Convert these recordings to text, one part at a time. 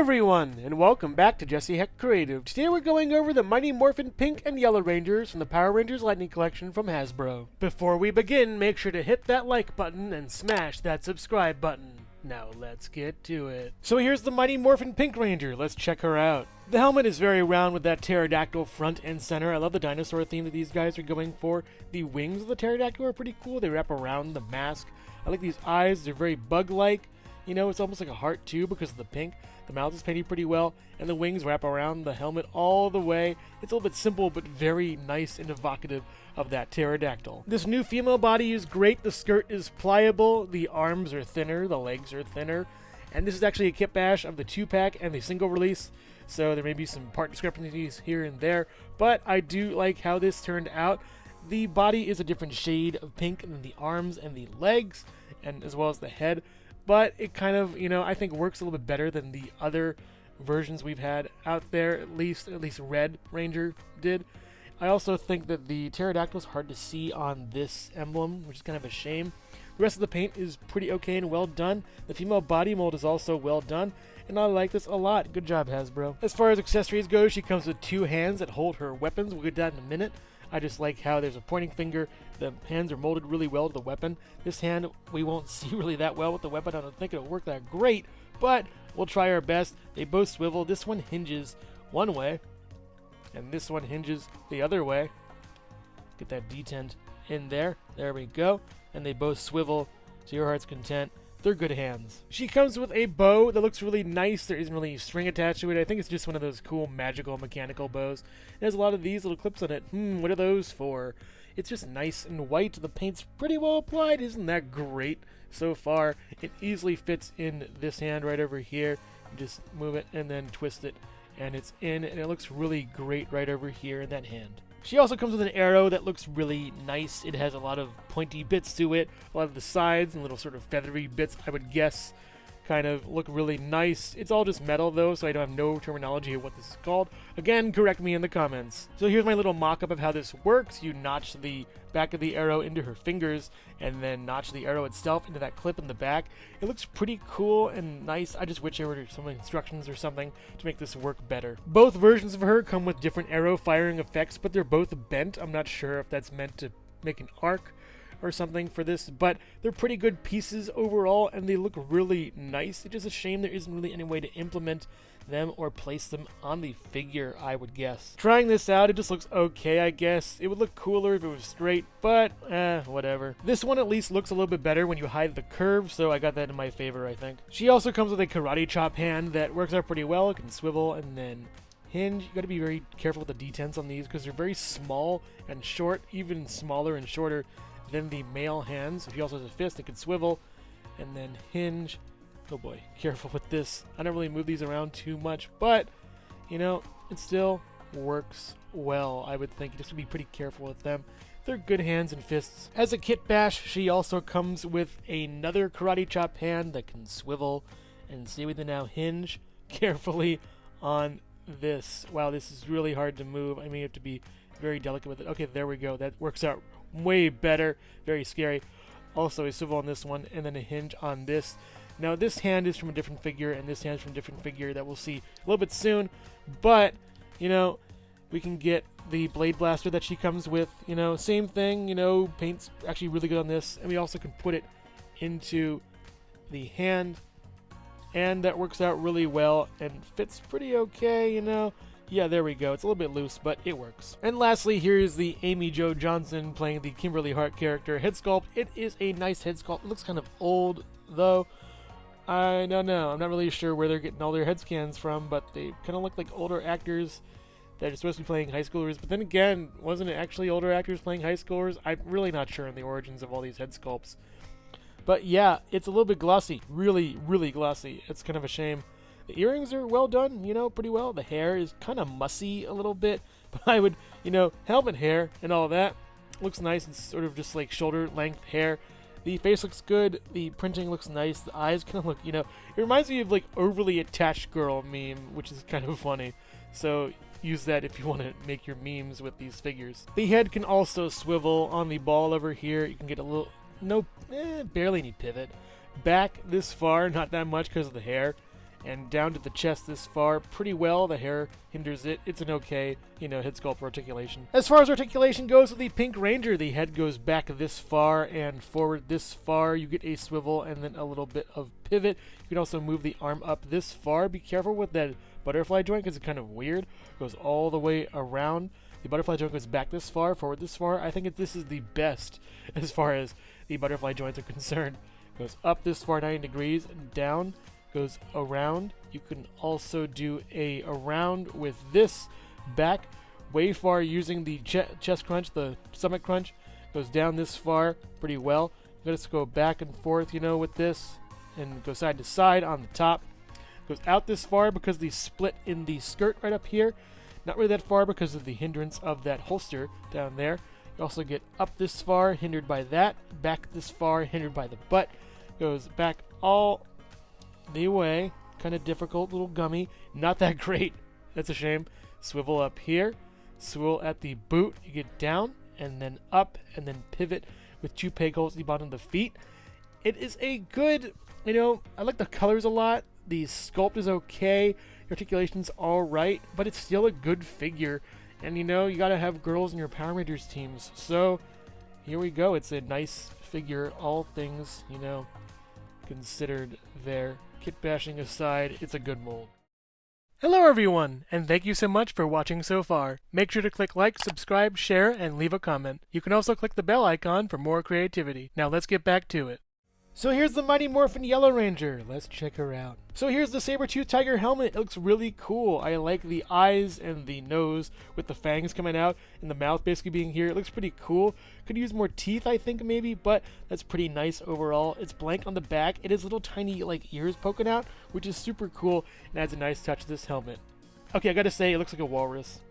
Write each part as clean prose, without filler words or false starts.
everyone, and welcome back to Jesse Hecht Creative. Today we're going over the Mighty Morphin Pink and Yellow Rangers from the Power Rangers Lightning Collection from Hasbro. Before we begin, make sure to hit that like button and smash that subscribe button. Now let's get to it. So here's the Mighty Morphin Pink Ranger. Let's check her out. The helmet is very round with that pterodactyl front and center. I love the dinosaur theme that these guys are going for. The wings of the pterodactyl are pretty cool. They wrap around the mask. I like these eyes. They're very bug-like. You know, it's almost like a heart too because of the pink. The mouth is painted pretty well, and the wings wrap around the helmet all the way. It's a little bit simple, but very nice and evocative of that pterodactyl. This new female body is great. The skirt is pliable. The arms are thinner. The legs are thinner. And this is actually a Kitbash of the 2-pack and the single release, so there may be some part discrepancies here and there, but I do like how this turned out. The body is a different shade of pink than the arms and the legs, and as well as the head. But it kind of, you know, I think works a little bit better than the other versions we've had out there, at least Red Ranger did. I also think that the pterodactyl is hard to see on this emblem, which is kind of a shame. The rest of the paint is pretty okay and well done. The female body mold is also well done, and I like this a lot. Good job, Hasbro. As far as accessories go, she comes with 2 hands that hold her weapons. We'll get that in a minute. I just like how there's a pointing finger. The hands are molded really well to the weapon. This hand, we won't see really that well with the weapon. I don't think it'll work that great, but we'll try our best. They both swivel. This one hinges one way, and this one hinges the other way. Get that detent in there. There we go. And they both swivel to your heart's content. They're good hands. She comes with a bow that looks really nice. There isn't really string attached to it. I think it's just one of those cool magical mechanical bows. There's a lot of these little clips on it. What are those for? It's just nice and white. The paint's pretty well applied. Isn't that great so far? It easily fits in this hand right over here. You just move it and then twist it, and it's in, and it looks really great right over here in that hand. She also comes with an arrow that looks really nice. It has a lot of pointy bits to it. A lot of the sides and little sort of feathery bits, I would guess, kind of look really nice. It's all just metal, though, so I don't have no terminology of what this is called. Again, correct me in the comments. So here's my little mock-up of how this works. You notch the back of the arrow into her fingers, and then notch the arrow itself into that clip in the back. It looks pretty cool and nice. I just wish there were some instructions or something to make this work better. Both versions of her come with different arrow firing effects, but they're both bent. I'm not sure if that's meant to make an arc or something for this, but they're pretty good pieces overall, and they look really nice. It's just a shame there isn't really any way to implement them or place them on the figure, I would guess. Trying this out, it just looks okay, I guess. It would look cooler if it was straight, but whatever. This one at least looks a little bit better when you hide the curve, so I got that in my favor, I think. She also comes with a karate chop hand that works out pretty well. It can swivel and then hinge. You gotta be very careful with the detents on these because they're very small and short, even smaller and shorter than the male hands. She also has a fist that can swivel and then hinge. Oh boy, careful with this. I don't really move these around too much, but, you know, it still works well, I would think. You just have to be pretty careful with them. They're good hands and fists. As a Kitbash, she also comes with another karate chop hand that can swivel and see with the now hinge carefully on this. Wow, this is really hard to move. I mean, you have to be very delicate with it. Okay, there we go. That works out way better. Very scary. Also a swivel on this one, and then a hinge on this. Now this hand is from a different figure, and this hand is from a different figure that we'll see a little bit soon, but, you know, we can get the blade blaster that she comes with. You know, same thing. You know, paint's actually really good on this, and we also can put it into the hand, and that works out really well and fits pretty okay, you know. Yeah, there we go. It's a little bit loose, but it works. And lastly, here's the Amy Jo Johnson playing the Kimberly Hart character head sculpt. It is a nice head sculpt. It looks kind of old, though. I don't know. I'm not really sure where they're getting all their head scans from, but they kind of look like older actors that are supposed to be playing high schoolers. But then again, wasn't it actually older actors playing high schoolers? I'm really not sure on the origins of all these head sculpts. But yeah, it's a little bit glossy. Really, really glossy. It's kind of a shame. The earrings are well done, you know, pretty well. The hair is kind of mussy a little bit, but I would, you know, helmet hair and all that. Looks nice. It's sort of just like shoulder length hair. The face looks good. The printing looks nice. The eyes kind of look, you know, it reminds me of like overly attached girl meme, which is kind of funny. So use that if you want to make your memes with these figures. The head can also swivel on the ball over here. You can get a little, barely any pivot. Back this far, not that much because of the hair. and down to the chest this far pretty well. The hair hinders it. It's an okay, head sculpt for articulation. As far as articulation goes with the Pink Ranger, the head goes back this far and forward this far. You get a swivel and then a little bit of pivot. You can also move the arm up this far. Be careful with that butterfly joint because it's kind of weird. It goes all the way around. The butterfly joint goes back this far, forward this far. I think this is the best as far as the butterfly joints are concerned. It goes up this far 90 degrees, down, goes around. You can also do a around with this back way far using the chest crunch, the stomach crunch. Goes down this far pretty well. Let's go back and forth, with this, and go side to side on the top. Goes out this far because the split in the skirt right up here. Not really that far because of the hindrance of that holster down there. You also get up this far, hindered by that. Back this far, hindered by the butt. Goes back all the way. Kind of difficult, little gummy. Not that great. That's a shame. Swivel up here. Swivel at the boot. You get down, and then up, and then pivot with 2 peg holes at the bottom of the feet. It is a good, I like the colors a lot. The sculpt is okay. Articulation's alright, but it's still a good figure. And you gotta have girls in your Power Rangers teams. So, here we go. It's a nice figure, all things, considered there. Kit bashing aside, it's a good mold. Hello everyone, and thank you so much for watching so far. Make sure to click like, subscribe, share, and leave a comment. You can also click the bell icon for more creativity. Now let's get back to it. So here's the Mighty Morphin Yellow Ranger. Let's check her out. So here's the saber-tooth tiger helmet. It looks really cool. I like the eyes and the nose with the fangs coming out and the mouth basically being here. It looks pretty cool. Could use more teeth, I think, maybe, but that's pretty nice overall. It's blank on the back. It has little tiny ears poking out, which is super cool and adds a nice touch to this helmet. Okay, I gotta say, it looks like a walrus,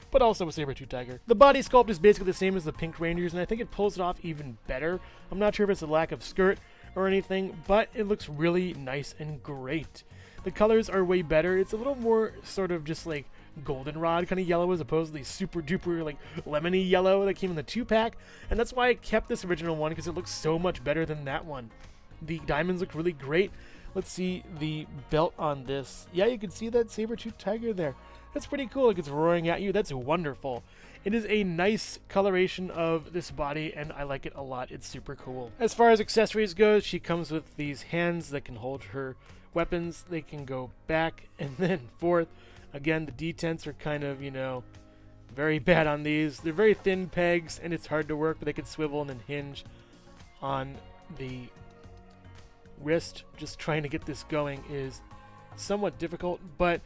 but also a saber-tooth tiger. The body sculpt is basically the same as the Pink Rangers, and I think it pulls it off even better. I'm not sure if it's a lack of skirt or anything, but it looks really nice and great. The colors are way better. It's a little more sort of just goldenrod kind of yellow as opposed to the super duper lemony yellow that came in the 2-pack, and that's why I kept this original one because it looks so much better than that one. The diamonds look really great. Let's see the belt on this. Yeah, you can see that saber-tooth tiger there. That's pretty cool. It's roaring at you. That's wonderful. It is a nice coloration of this body, and I like it a lot. It's super cool. As far as accessories goes, she comes with these hands that can hold her weapons. They can go back and then forth. Again, the detents are kind of, very bad on these. They're very thin pegs, and it's hard to work, but they can swivel and then hinge on the wrist. Just trying to get this going is somewhat difficult, but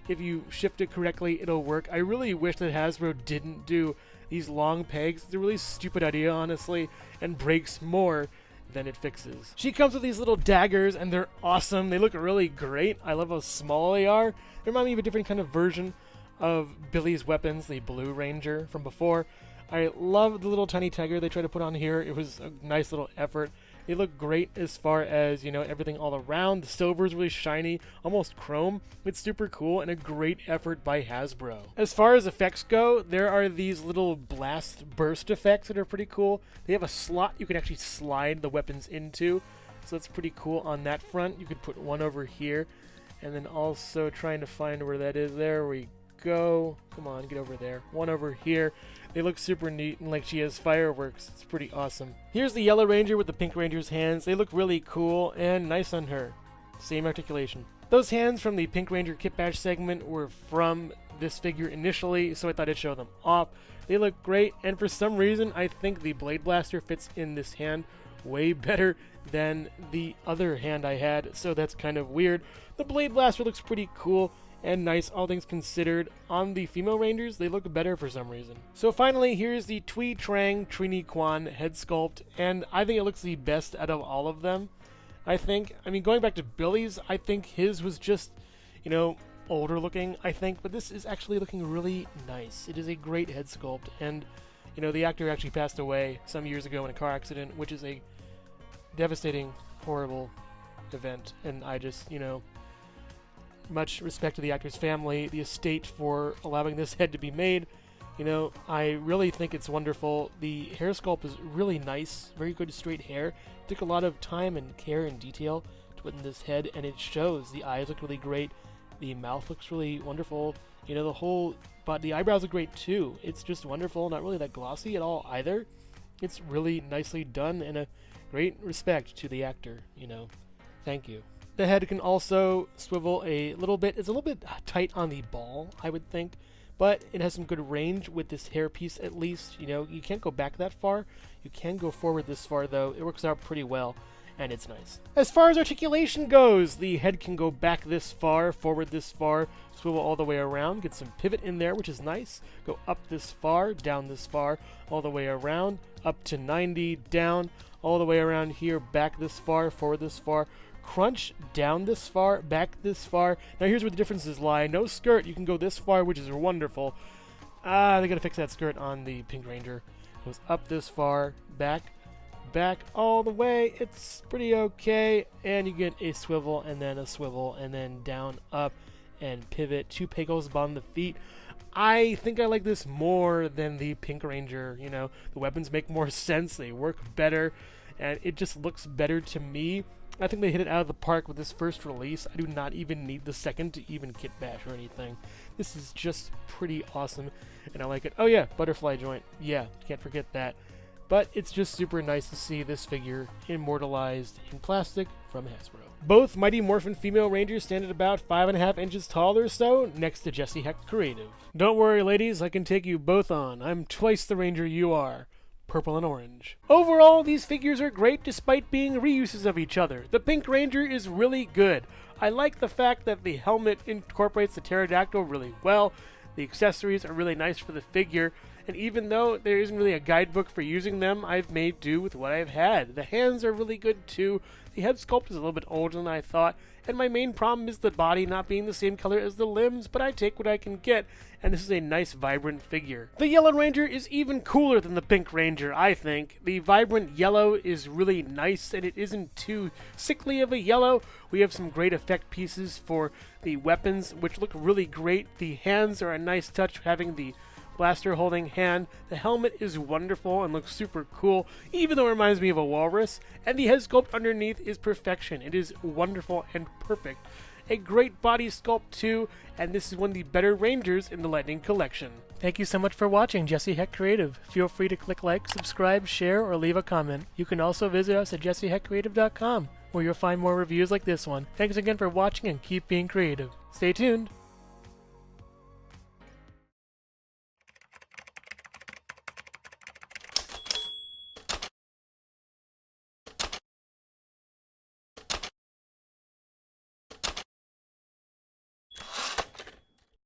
if you shift it correctly, it'll work. I really wish that Hasbro didn't do these long pegs. It's a really stupid idea, honestly, and breaks more than it fixes. She comes with these little daggers, and they're awesome. They look really great. I love how small they are. They remind me of a different kind of version of Billy's weapons, the Blue Ranger from before. I love the little tiny tiger they tried to put on here. It was a nice little effort. They look great as far as, everything all around. The silver is really shiny, almost chrome. It's super cool and a great effort by Hasbro. As far as effects go, there are these little blast burst effects that are pretty cool. They have a slot you can actually slide the weapons into, so that's pretty cool on that front. You could put one over here, and then also trying to find where that is. There we go. Come on, get over there. One over here. They look super neat and like she has fireworks. It's pretty awesome. Here's the Yellow Ranger with the Pink Ranger's hands. They look really cool and nice on her. Same articulation. Those hands from the Pink Ranger Kitbash segment were from this figure initially, so I thought I'd show them off. They look great, and for some reason I think the Blade Blaster fits in this hand way better than the other hand I had, so that's kind of weird. The Blade Blaster looks pretty cool and nice, all things considered. On the female Rangers, they look better for some reason. So finally, here's the Tui Trang Trini Kwan head sculpt, and I think it looks the best out of all of them. I mean, going back to Billy's, I think his was just, older looking, I think, but this is actually looking really nice. It is a great head sculpt, and, the actor actually passed away some years ago in a car accident, which is a devastating, horrible event, and I just, much respect to the actor's family, the estate for allowing this head to be made. I really think it's wonderful. The hair sculpt is really nice, very good straight hair. It took a lot of time and care and detail to put in this head, and it shows. The eyes look really great. The mouth looks really wonderful. You know, but the eyebrows look great too. It's just wonderful, not really that glossy at all either. It's really nicely done, and a great respect to the actor, you know. Thank you. The head can also swivel a little bit. It's a little bit tight on the ball, I would think, but it has some good range with this hairpiece at least. You know, you can't go back that far. You can go forward this far, though. It works out pretty well, and it's nice. As far as articulation goes, the head can go back this far, forward this far, swivel all the way around, get some pivot in there, which is nice. Go up this far, down this far, all the way around, up to 90, down, all the way around here, back this far, forward this far, crunch down this far, back this far. Now here's where the differences lie. No skirt, you can go this far, which is wonderful. They gotta fix that skirt on the Pink Ranger. Goes up this far, back all the way. It's pretty okay, and you get a swivel and then a swivel and then down, up, and pivot. 2 pickles on the feet. I think I like this more than the Pink Ranger. You know, the weapons make more sense, they work better, and it just looks better to me. I think they hit it out of the park with this first release. I do not even need the second to even Kitbash or anything. This is just pretty awesome, and I like it. Oh yeah, butterfly joint. Yeah, can't forget that. But it's just super nice to see this figure immortalized in plastic from Hasbro. Both Mighty Morphin female Rangers stand at about 5.5 inches tall or so, next to Jesse Hecht Creative. Don't worry, ladies, I can take you both on. I'm twice the Ranger you are. Purple and orange. Overall, these figures are great despite being reuses of each other. The Pink Ranger is really good. I like the fact that the helmet incorporates the pterodactyl really well. The accessories are really nice for the figure, and even though there isn't really a guidebook for using them, I've made do with what I've had. The hands are really good too. The head sculpt is a little bit older than I thought, and my main problem is the body not being the same color as the limbs, but I take what I can get, and this is a nice, vibrant figure. The Yellow Ranger is even cooler than the Pink Ranger, I think. The vibrant yellow is really nice, and it isn't too sickly of a yellow. We have some great effect pieces for the weapons, which look really great. The hands are a nice touch, having the blaster holding hand. The helmet is wonderful and looks super cool, even though it reminds me of a walrus, and the head sculpt underneath is perfection. It is wonderful and perfect. A great body sculpt too, and this is one of the better Rangers in the Lightning collection. Thank you so much for watching Jesse Hecht Creative. Feel free to click like, subscribe, share, or leave a comment. You can also visit us at jessehechtcreative.com, where you'll find more reviews like this one. Thanks again for watching, and keep being creative. Stay tuned!